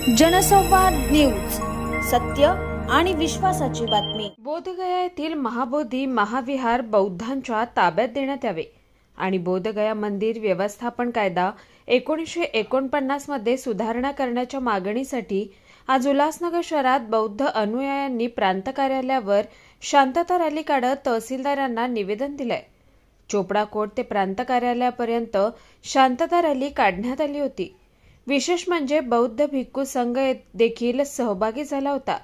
जनसंवाद न्यूज, सत्य आणि विश्वासाची बातमी। बोधगया येथील महाबोधी महाविहार बौद्धांच्या ताब्यात देण्यात यावे आणि बोधगया मंदिर व्यवस्थापन कायदा 1949 मध्ये सुधारणा करण्याच्या मागणीसाठी आज उल्हासनगर शहरात बौद्ध अनुयायांनी प्रांत कार्यालयावर शांतता रॅली काढत तहसीलदारांना निवेदन दिले। चोपडा कोट ते प्रांत कार्यालयापर्यंत शांतता रॅली काढण्यात आली होती। विशेष म्हणजे बौद्ध भिक्खू संघ देखील सहभागी झाला होता।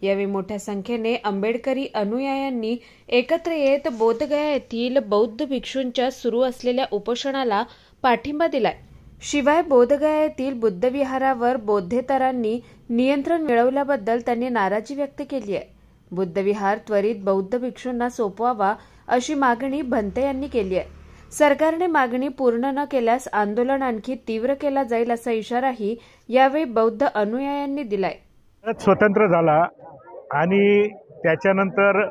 यावेळी मोठ्या संख्येने आंबेडकरी अनुयायांनी एकत्र येत बोधगया येथील बौद्ध भिक्षूंच्या सुरू असलेल्या उपोषणाला पाठिंबा दिलाय। शिवाय बोधगया येथील बुद्धविहारावर बौद्धेतरांनी नियंत्रण मिळवल्याबद्दल त्यांनी नाराजी व्यक्त केली आहे। बुद्धविहार त्वरित बौद्ध भिक्षूंना सोपवावा अशी मागणी भंते यांनी केली आहे। सरकारने मागणी पूर्ण न केल्यास आंदोलन आणखी तीव्र केला जाईल असा इशाराही यावेळी बौद्ध अनुयायांनी दिलाय। स्वतंत्र झाला आणि त्याच्यानंतर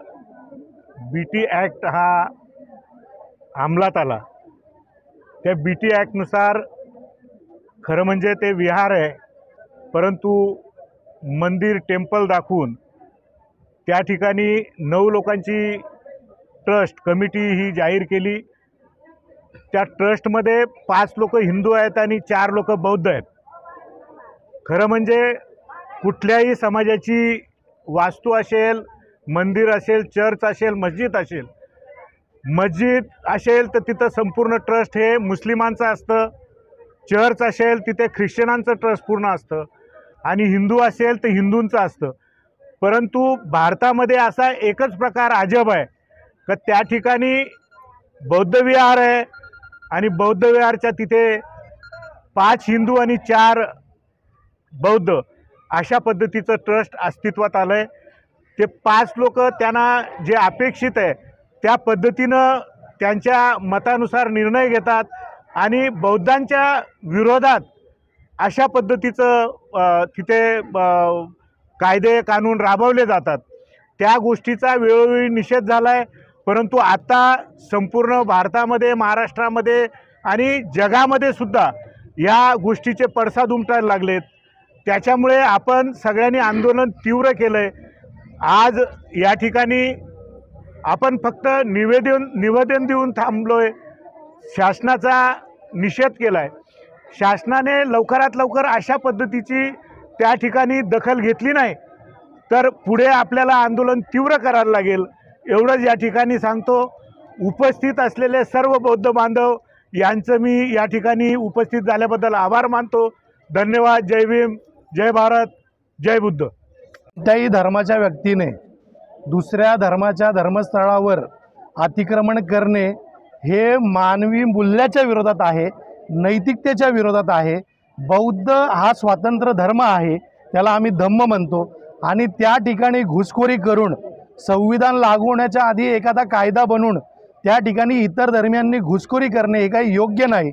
बीटी ॲक्ट हा अंमलात आला। त्या बीटी ॲक्टनुसार खरं म्हणजे ते विहार आहे, परंतु मंदिर टेम्पल दाखवून त्या ठिकाणी 9 लोकांची ट्रस्ट कमिटी ही जाहीर केली। त्या ट्रस्टमध्ये 5 लोक हिंदू आहेत आणि 4 लोक बौद्ध आहेत। खरं म्हणजे कुठल्याही समाजाची वास्तू असेल, मंदिर असेल, चर्च असेल, मस्जिद असेल तर तिथं संपूर्ण ट्रस्ट हे मुस्लिमांचं असतं। चर्च असेल तिथे ख्रिश्चनांचं ट्रस्ट पूर्ण असतं आणि हिंदू असेल तर हिंदूंचं असतं। परंतु भारतामध्ये असा एकच प्रकार अजब आहे की त्या ठिकाणी बौद्ध विहार आहे आणि बौद्ध विहारच्या तिथे 5 हिंदू आणि 4 बौद्ध अशा पद्धतीचं ट्रस्ट अस्तित्वात आलं आहे। ते 5 लोक त्यांना जे अपेक्षित आहे त्या पद्धतीनं त्यांच्या मतानुसार निर्णय घेतात आणि बौद्धांच्या विरोधात अशा पद्धतीचं तिथे कायदे कानून राबवले जातात। त्या गोष्टीचा वेळोवेळी निषेध झाला आहे, परंतु आता संपूर्ण भारतामध्ये, महाराष्ट्रामध्ये आणि जगामध्ये सुद्धा या गोष्टीचे पडसाद उमटायला लागलेत। त्याच्यामुळे आपण सगळ्यांनी आंदोलन तीव्र केलं आहे। आज या ठिकाणी आपण फक्त निवेदन देऊन थांबलो आहे, शासनाचा निषेध केला आहे। शासनाने लवकरात लवकर अशा पद्धतीची त्या ठिकाणी दखल घेतली नाही तर पुढे आपल्याला आंदोलन तीव्र करायला लागेल, एवढंच या ठिकाणी सांगतो। उपस्थित असलेले सर्व बौद्ध बांधव यांचं मी या ठिकाणी उपस्थित झाल्याबद्दल आभार मानतो। धन्यवाद। जय भीम, जय भारत, जय बुद्ध। कोणत्याही धर्माच्या व्यक्तीने दुसऱ्या धर्माच्या धर्मस्थळावर अतिक्रमण करणे हे मानवी मूल्याच्या विरोधात आहे, नैतिकतेच्या विरोधात आहे। बौद्ध हा स्वतंत्र धर्म आहे, त्याला आम्ही धम्म म्हणतो आणि त्या ठिकाणी घुसखोरी करून संविधान लागू होण्याच्या आधी एखादा कायदा बनवून त्या ठिकाणी इतर धर्मियांनी घुसखोरी करणे हे काही योग्य नाही।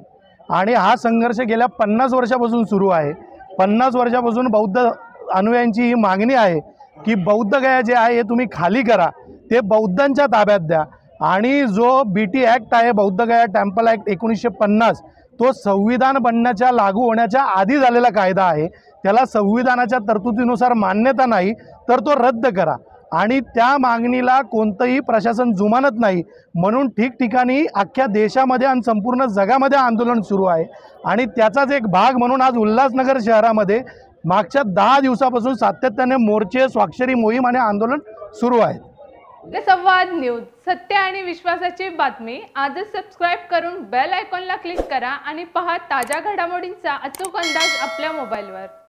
आणि हा संघर्ष गेल्या 50 वर्षापासून सुरू आहे। 50 वर्षापासून बौद्ध अनुयायांची ही मागणी आहे की बौद्धगया जे आहे हे तुम्ही खाली करा, ते बौद्धांच्या ताब्यात द्या। आणि जो बीटी ॲक्ट आहे, बौद्धगया टेम्पल ॲक्ट 1950, तो संविधान बनण्याच्या लागू होण्याच्या आधी झालेला कायदा आहे। त्याला संविधानाच्या तरतुदीनुसार मान्यता नाही तर तो रद्द करा। आणि त्या मागणीला कोणतंही प्रशासन जुमानत नाही, म्हणून ठिकठिकाणी अख्ख्या देशामध्ये आणि संपूर्ण जगामध्ये आंदोलन सुरू आहे। आणि त्याचाच एक भाग म्हणून आज उल्हासनगर शहरामध्ये मागच्या 10 दिवसापासून सातत्याने मोर्चे, स्वाक्षरी मोहीम आणि आंदोलन सुरू आहे। जनसंवाद न्यूज, सत्य आणि विश्वासाची बातमी। आजच सबस्क्राइब करून बेल आयकॉनला क्लिक करा आणि पहा ताज्या घडामोडींचा अचूक अंदाज आपल्या मोबाईलवर।